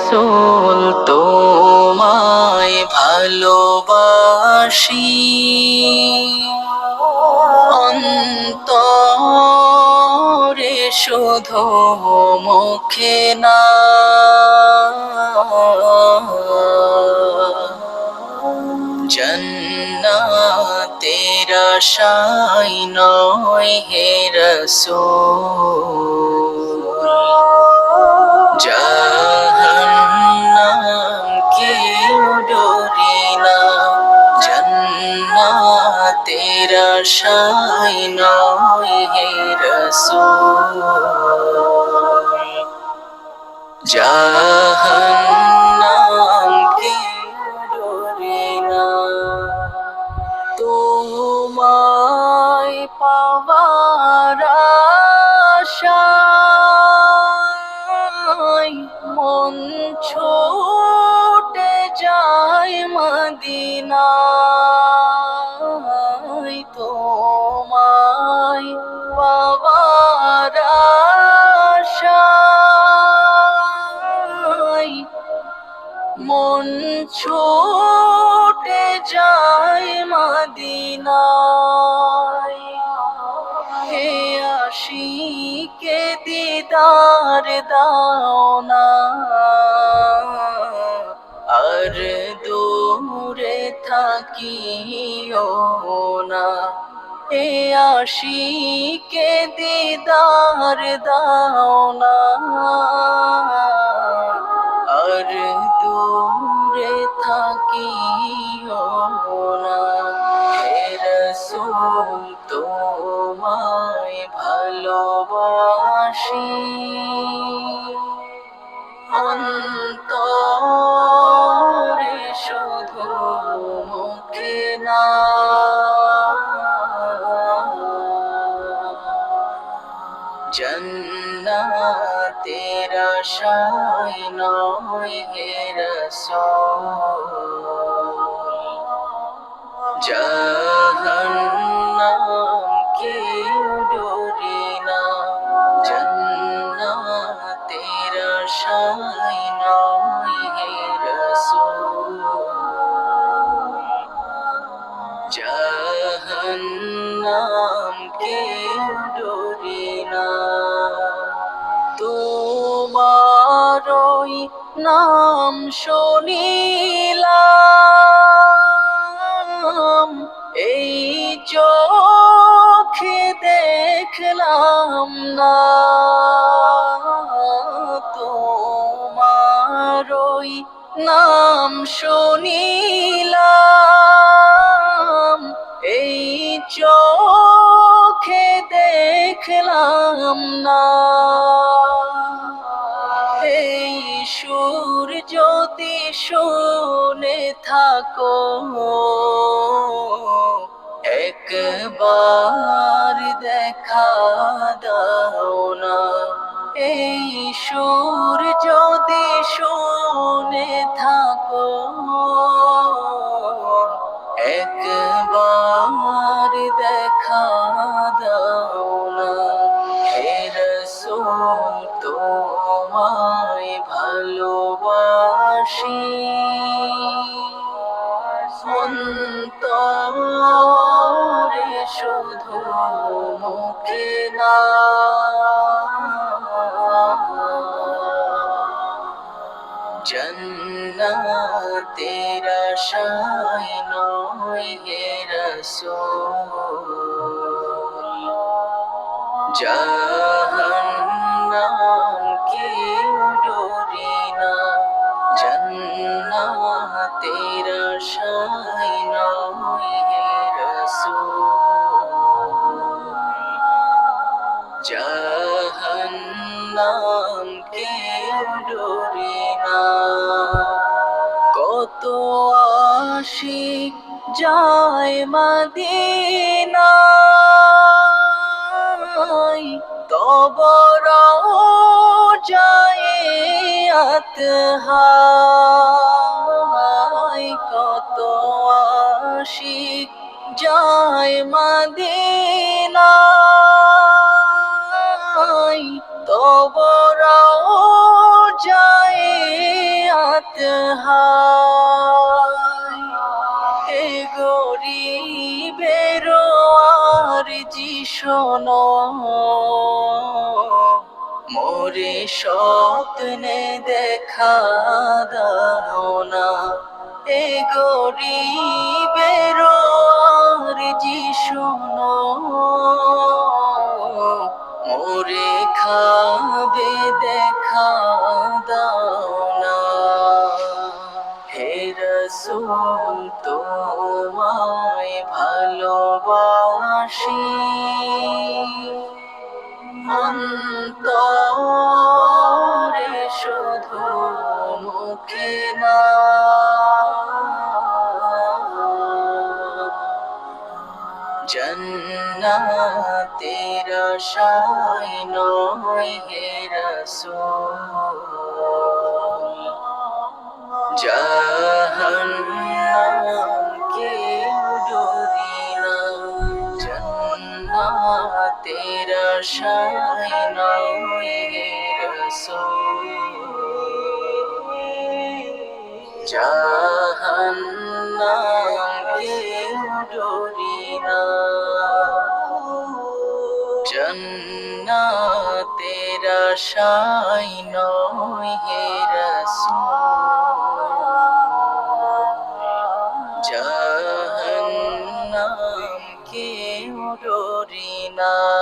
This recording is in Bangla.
রসূল তোমায় ভালোবাসি অন্তরে শুধু মুখে না জন্নাতের আশায় নয় হে রসূল জাহান্নাম কেউ ডরি না জন্নাতের আশায় নয় হে রসূল জাহান্নাম কেউ ডরি না তোমায় পাবার আশায় মন ছুটে যায় মদিনায় তোমায় পাবার আশায় মন ছুটে যায় মদিনায় হে আশিকে দিদার দাও না আর দূরে থাকিও না হে আশিকে দিদার দাও না আর দূরে থাকিও না হে রসূল তোমায় ভালোবাসি অন্তরে শুধু মুখে না জন্নাতের আশায় নয় হে রসূল জাহান্নাম কেউ ডরি না জন্নাতের আশায় নয় হে রসূল জাহান্নাম কেউ ডরি না তোমারই নাম শুনিলাম এই চোখে দেখলাম না তোমারই নাম শুনিলাম এই চোখে দেখলাম না এই সুর যদি শুনে থাকো একবার দেখা দাও না এই সুর যদি শুনে থাকো একবার দেখা দাও না হে রসূল তোমায় ভালোবাসি অন্তরে শুধু মুখে না জন্নাতের আশায় নয় হে রসূল জাহান্নাম কেউ ডরি না জন্নাতের আশায় নয় হে রসূল জাহান্নাম কেউ ডরি না কত আশিক যায় মদিনায় তব রওজায়ে আতহায় কত আশিক যায় মদিনায় তব রওজায়ে হায় হে গরিবের আরজি শোনো মোরে স্বপ্নে দেখা দাও না এ গরিবের আরজি শোনো মোরে খাবে দেখা দাও না হে রাসূল তোমায় ভালোবাসি অন্তরে শুধু মুখে না জন্নাতের আশায় নয় হে রাসূল জাহান্নাম কেউ ডরি না জন্নাতের আশায় নয় হে রাসূল জাহান্নাম কেউ ডরি না জন্নাতের আশায় নয় হে রাসূল জাহান্নাম কেউ ডরি না